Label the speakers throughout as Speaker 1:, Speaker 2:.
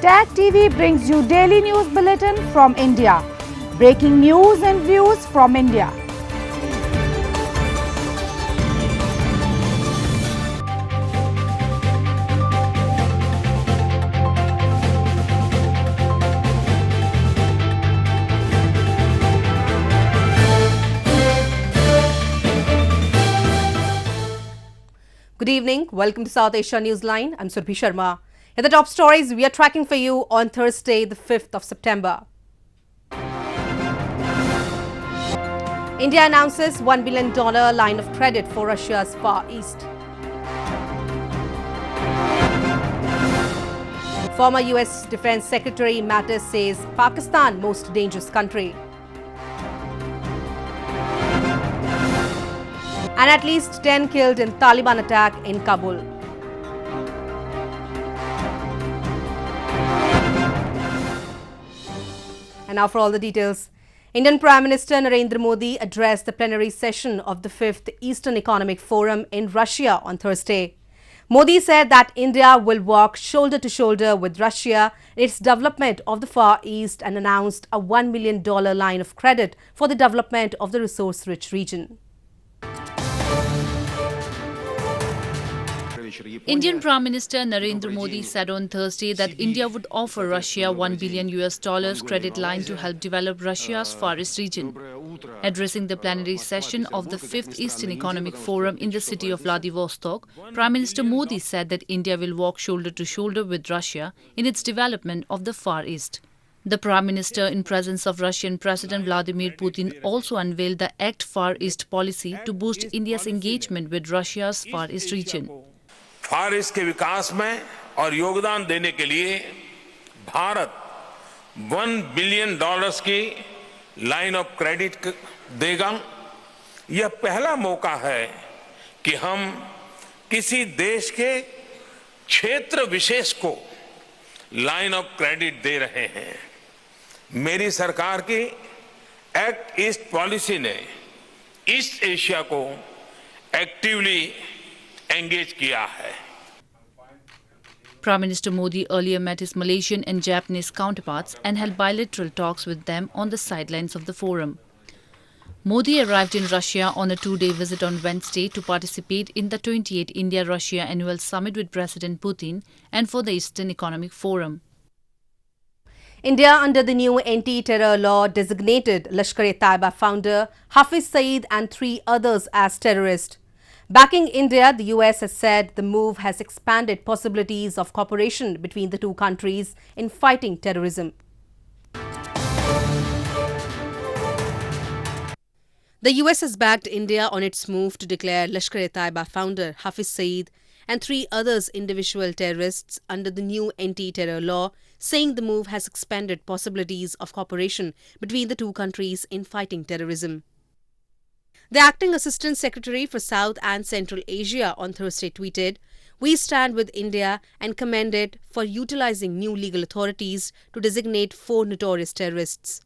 Speaker 1: Tech TV brings you daily news bulletin from India. Breaking news and views from India.
Speaker 2: Good evening. Welcome to South Asia Newsline. I'm Surabhi Sharma. Here are the top stories we are tracking for you on Thursday, the 5th of September. India announces $1 billion line of credit for Russia's Far East. Former US Defense Secretary Mattis says Pakistan most dangerous country. And at least 10 killed in Taliban attack in Kabul. And now for all the details. Indian Prime Minister Narendra Modi addressed the plenary session of the 5th Eastern Economic Forum in Russia on Thursday. Modi said that India will walk shoulder to shoulder with Russia in its development of the Far East and announced a $1 million line of credit for the development of the resource-rich region.
Speaker 3: Indian Prime Minister Narendra Modi said on Thursday that India would offer Russia $1 billion credit line to help develop Russia's Far East region. Addressing the plenary session of the 5th Eastern Economic Forum in the city of Vladivostok, Prime Minister Modi said that India will walk shoulder to shoulder with Russia in its development of the Far East. The Prime Minister, in presence of Russian President Vladimir Putin, also unveiled the Act Far East policy to boost India's engagement with Russia's Far East region.
Speaker 4: Far east के विकास में और योगदान देने के लिए Bharat $1 billion की line of credit देगा। यह पहला मौका है कि हम किसी देश के क्षेत्र विशेष को लाइन ऑफ क्रेडिट दे रहे हैं। मेरी सरकार की एक्ट ईस्ट पॉलिसी ने ईस्ट एशिया को एक्टिवली engage किया है।
Speaker 3: Prime Minister Modi earlier met his Malaysian and Japanese counterparts and held bilateral talks with them on the sidelines of the forum. Modi arrived in Russia on a two-day visit on Wednesday to participate in the 28th India-Russia Annual Summit with President Putin and for the Eastern Economic Forum.
Speaker 2: India, under the new anti-terror law, designated Lashkar-e-Taiba founder Hafiz Saeed and 3 others as terrorists. Backing India, the US has said the move has expanded possibilities of cooperation between the two countries in fighting terrorism. The US has backed India on its move to declare Lashkar-e-Taiba founder Hafiz Saeed and 3 others individual terrorists under the new anti-terror law, saying the move has expanded possibilities of cooperation between the two countries in fighting terrorism. The Acting Assistant Secretary for South and Central Asia on Thursday tweeted, "We stand with India and commend it for utilizing new legal authorities to designate 4 notorious terrorists."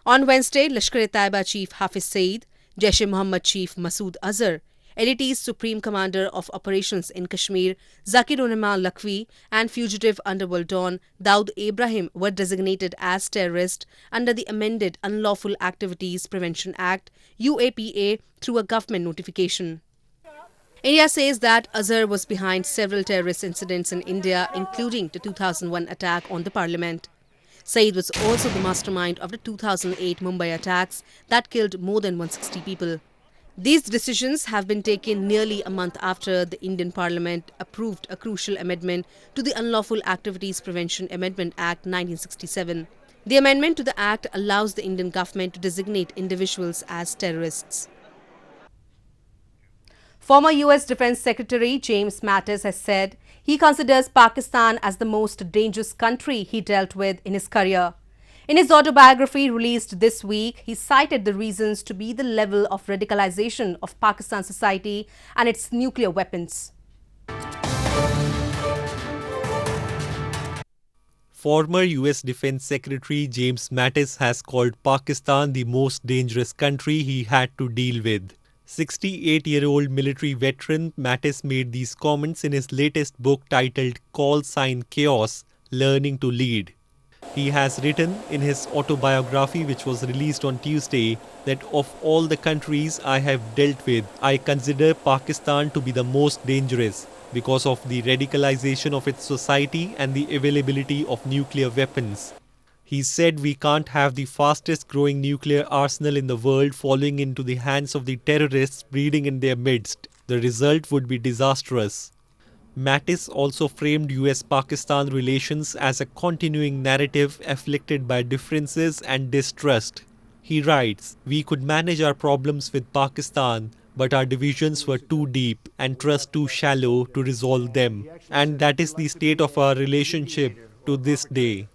Speaker 2: On Wednesday, Lashkar-e-Taiba Chief Hafiz Saeed, Jaish-e-Mohammed Chief Masood Azhar, LAT's Supreme Commander of Operations in Kashmir, Zakir-ul-Rahman Lakhvi, and fugitive underworld don Daud Ibrahim were designated as terrorists under the amended Unlawful Activities Prevention Act, UAPA, through a government notification. India says that Azhar was behind several terrorist incidents in India, including the 2001 attack on the parliament. Saeed was also the mastermind of the 2008 Mumbai attacks that killed more than 160 people. These decisions have been taken nearly a month after the Indian Parliament approved a crucial amendment to the Unlawful Activities Prevention Amendment Act 1967. The amendment to the Act allows the Indian government to designate individuals as terrorists. Former US Defense Secretary James Mattis has said he considers Pakistan as the most dangerous country he dealt with in his career. In his autobiography released this week, he cited the reasons to be the level of radicalization of Pakistan society and its nuclear weapons.
Speaker 5: Former US Defense Secretary James Mattis has called Pakistan the most dangerous country he had to deal with. 68-year-old military veteran Mattis made these comments in his latest book titled Call Sign Chaos: Learning to Lead. He has written in his autobiography, which was released on Tuesday, that of all the countries I have dealt with, I consider Pakistan to be the most dangerous because of the radicalization of its society and the availability of nuclear weapons. He said we can't have the fastest growing nuclear arsenal in the world falling into the hands of the terrorists breeding in their midst. The result would be disastrous. Mattis also framed US-Pakistan relations as a continuing narrative afflicted by differences and distrust. He writes, "We could manage our problems with Pakistan, but our divisions were too deep and trust too shallow to resolve them. And that is the state of our relationship to this day."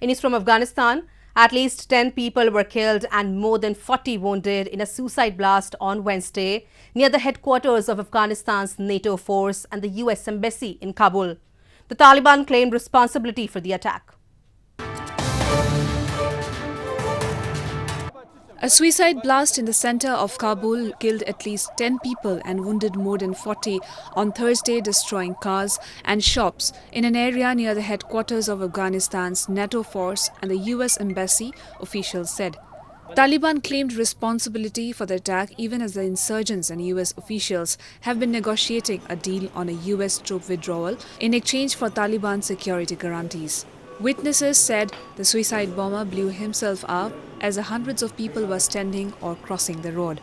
Speaker 2: In news from Afghanistan, at least 10 people were killed and more than 40 wounded in a suicide blast on Wednesday near the headquarters of Afghanistan's NATO force and the US Embassy in Kabul. The Taliban claimed responsibility for the attack.
Speaker 6: A suicide blast in the center of Kabul killed at least 10 people and wounded more than 40 on Thursday, destroying cars and shops in an area near the headquarters of Afghanistan's NATO force and the US Embassy, officials said. Taliban claimed responsibility for the attack even as the insurgents and US officials have been negotiating a deal on a US troop withdrawal in exchange for Taliban security guarantees. Witnesses said the suicide bomber blew himself up as hundreds of people were standing or crossing the road.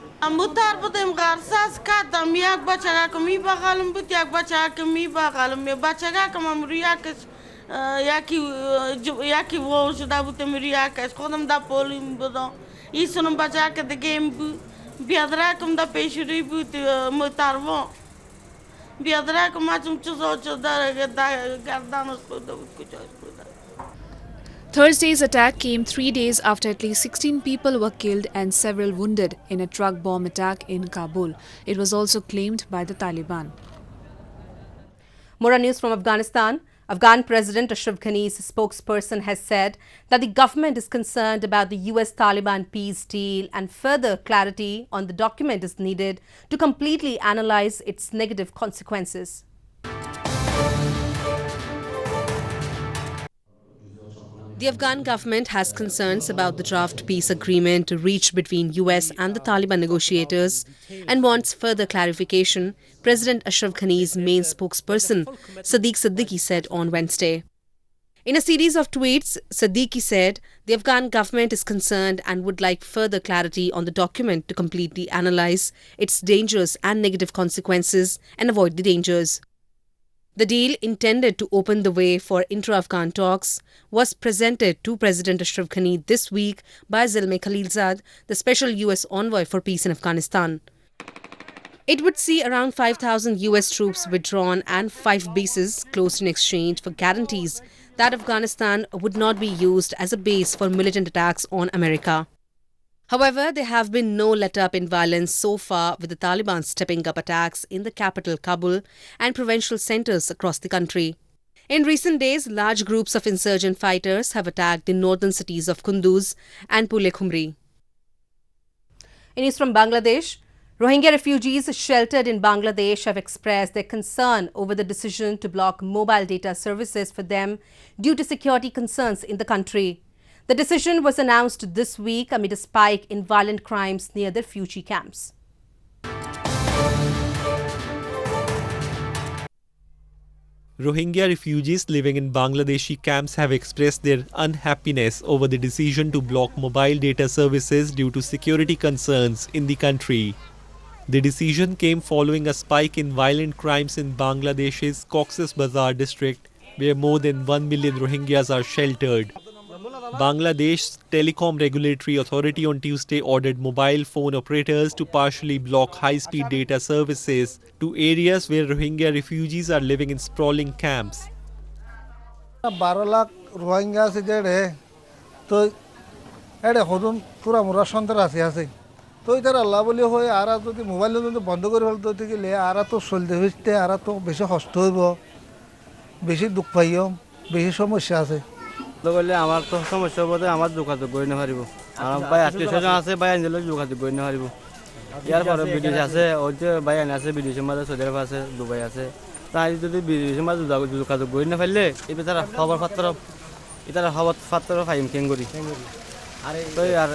Speaker 6: Thursday's attack came 3 days after at least 16 people were killed and several wounded in a truck bomb attack in Kabul. It was also claimed by the Taliban.
Speaker 2: More news from Afghanistan. Afghan President Ashraf Ghani's spokesperson has said that the government is concerned about the US-Taliban peace deal and further clarity on the document is needed to completely analyze its negative consequences. The Afghan government has concerns about the draft peace agreement reached between US and the Taliban negotiators and wants further clarification, President Ashraf Ghani's main spokesperson, Sadiq Siddiqui, said on Wednesday. In a series of tweets, Siddiqui said the Afghan government is concerned and would like further clarity on the document to completely analyze its dangerous and negative consequences and avoid the dangers. The deal, intended to open the way for intra-Afghan talks, was presented to President Ashraf Ghani this week by Zalmay Khalilzad, the special US envoy for peace in Afghanistan. It would see around 5,000 US troops withdrawn and 5 bases closed in exchange for guarantees that Afghanistan would not be used as a base for militant attacks on America. However, there have been no let-up in violence so far, with the Taliban stepping up attacks in the capital Kabul and provincial centres across the country. In recent days, large groups of insurgent fighters have attacked the northern cities of Kunduz and Pule Khumri. In news from Bangladesh, Rohingya refugees sheltered in Bangladesh have expressed their concern over the decision to block mobile data services for them due to security concerns in the country. The decision was announced this week amid a spike in violent crimes near the refugee camps.
Speaker 5: Rohingya refugees living in Bangladeshi camps have expressed their unhappiness over the decision to block mobile data services due to security concerns in the country. The decision came following a spike in violent crimes in Bangladesh's Cox's Bazar district, where more than 1 million Rohingyas are sheltered. Bangladesh's Telecom Regulatory Authority on Tuesday ordered mobile phone operators to partially block high-speed data services to areas where Rohingya refugees are living in sprawling camps.
Speaker 7: 12 lakh Rohingya আছে যেড়ে তো এড়ে হদুন পুরা মুরা সন্ত্রাসী আছে তো ইতার আল্লাহ বলি হয় আরা যদি মোবাইল যদি বন্ধ করে ফেলতে হতে গেলে আরা তো চলতে হইতে আরা তো বেশি কষ্ট হইব বেশি দুঃখ পাইও বেশি সমস্যা আছে
Speaker 8: বলে আমার তো সমস্যা বলতে আমার যোগাযোগ করে না পারিব আর ভাই আত্মীয় স্বজন আছে ভাই আনলে যোগাযোগ করে না পারিব ইয়ার পরে বিদেশ আছে ওই যে বাইরে আছে বিদেশের মাঝে সৌদি আরব আছে দুবাই আছে তাই যদি বিদেশের মাঝে যোগাযোগ করি না ফেললে এবার তারা খবর পাত্র এটারা খবর পাত্র ফাইম কেঙ্গুরি তো আর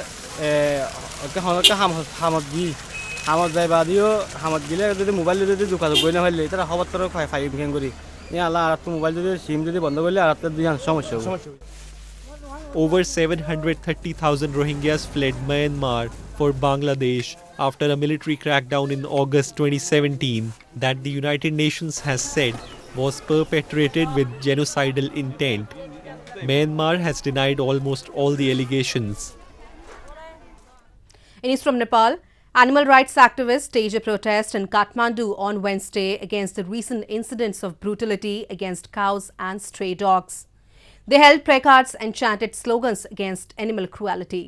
Speaker 8: হামদ যাই বাদিও হামদ গিলে যদি মোবাইলে যদি যোগাযোগ করি না ফেললে তারা খবর পাত্র ফাইম কেঙ্গুরি আল্লাহ আর মোবাইল যদি সিম যদি বন্ধ করলে আর দুই সমস্যা হবে।
Speaker 5: Over 730,000 Rohingyas fled Myanmar for Bangladesh after a military crackdown in August 2017 that the United Nations has said was perpetrated with genocidal intent. Myanmar has denied almost all the allegations.
Speaker 2: In news from Nepal, animal rights activists staged a protest in Kathmandu on Wednesday against the recent incidents of brutality against cows and stray dogs. They held placards and chanted slogans against animal cruelty.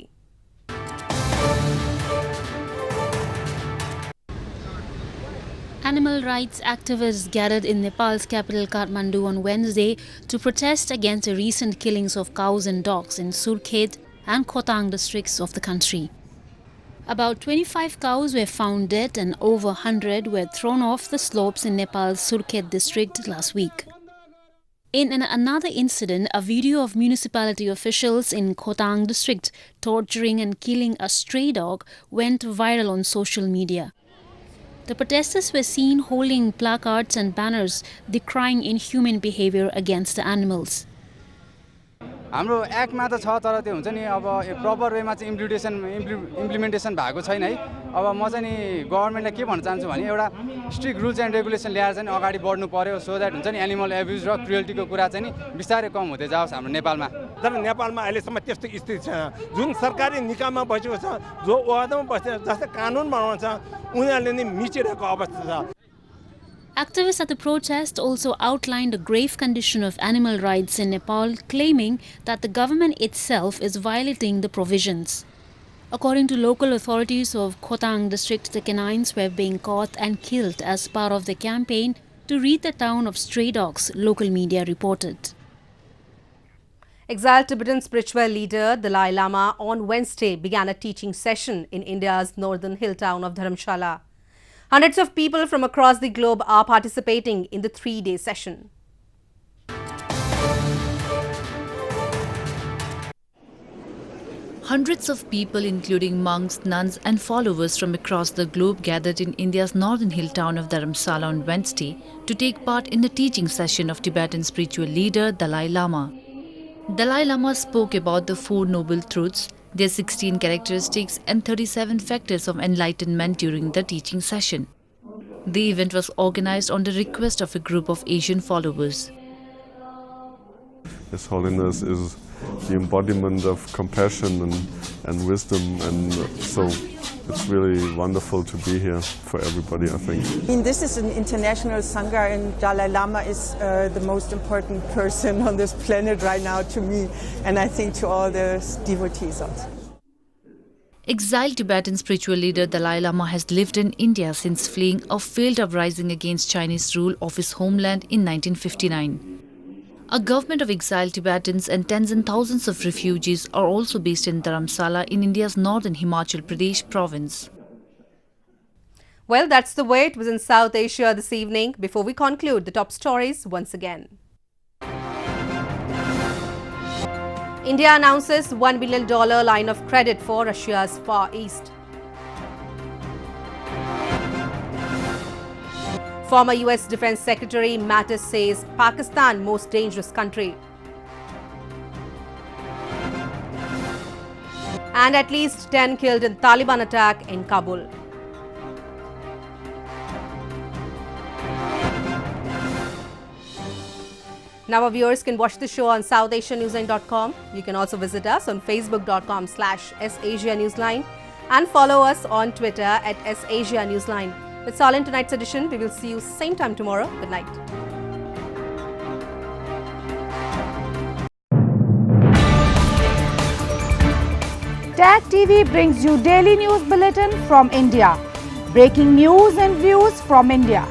Speaker 9: Animal rights activists gathered in Nepal's capital Kathmandu on Wednesday to protest against the recent killings of cows and dogs in Surkhet and Khotang districts of the country. About 25 cows were found dead and over 100 were thrown off the slopes in Nepal's Surkhet district last week. In another incident, a video of municipality officials in Khotang district torturing and killing a stray dog went viral on social media. The protesters were seen holding placards and banners decrying inhuman behavior against the animals.
Speaker 10: हाम्रो एक्टमा त छ तर त्यो हुन्छ नि अब proper वेमा चाहिँ इम्प्लिमेन्टेसन भएको छैन है। अब म चाहिँ नि गभर्नमेन्टलाई के भन्न चाहन्छु भने एउटा स्ट्रिक्ट रुल्स एन्ड रेगुलेसन ल्याएर चाहिँ अगाडि बढ्नु पर्यो सो द्याट हुन्छ नि एनिमल एब्युज र क्रुएल्टीको कुरा चाहिँ नि बिस्तारै कम हुँदै जाओस् हाम्रो नेपालमा।
Speaker 11: तर नेपालमा अहिलेसम्म त्यस्तो स्थिति छैन। जुन सरकारी निकायमा बसेको छ जो ओहदामा बसेको जस्तै कानुन बनाउँछ उनीहरूले नि मिचिरहेको अवस्था छ।
Speaker 9: Activists at the protest also outlined the grave condition of animal rights in Nepal, claiming that the government itself is violating the provisions. According to local authorities of Khotang district, the canines were being caught and killed as part of the campaign to rid the town of stray dogs, local media reported.
Speaker 2: Exiled Tibetan spiritual leader Dalai Lama on Wednesday began a teaching session in India's northern hill town of Dharamshala. Hundreds of people from across the globe are participating in the 3-day session.
Speaker 3: Hundreds of people, including monks, nuns and followers from across the globe, gathered in India's northern hill town of Dharamshala on Wednesday to take part in the teaching session of Tibetan spiritual leader Dalai Lama. Dalai Lama spoke about the 4 noble truths, their 16 characteristics and 37 factors of enlightenment during the teaching session. The event was organized on the request of a group of Asian followers.
Speaker 12: His Holiness is the embodiment of compassion and wisdom, and so it's really wonderful to be here for everybody, I think.
Speaker 13: This is an international Sangha, and Dalai Lama is the most important person on this planet right now to me, and I think to all the devotees also.
Speaker 3: Exiled Tibetan spiritual leader Dalai Lama has lived in India since fleeing a failed uprising against Chinese rule of his homeland in 1959. A government of exiled Tibetans and tens and thousands of refugees are also based in Dharamsala in India's northern Himachal Pradesh province.
Speaker 2: Well, that's the way it was in South Asia this evening. Before we conclude, the top stories once again. India announces $1 billion line of credit for Russia's Far East. Former US Defense Secretary Mattis says Pakistan most dangerous country. And at least 10 killed in Taliban attack in Kabul. Now our viewers can watch the show on SouthAsiaNewsline.com. You can also visit us on Facebook.com/SAsiaNewsline and follow us on Twitter at @SAsiaNewsline. That's all in tonight's edition. We will see you same time tomorrow. Good night.
Speaker 1: Tag TV brings you daily news bulletin from India. Breaking news and views from India.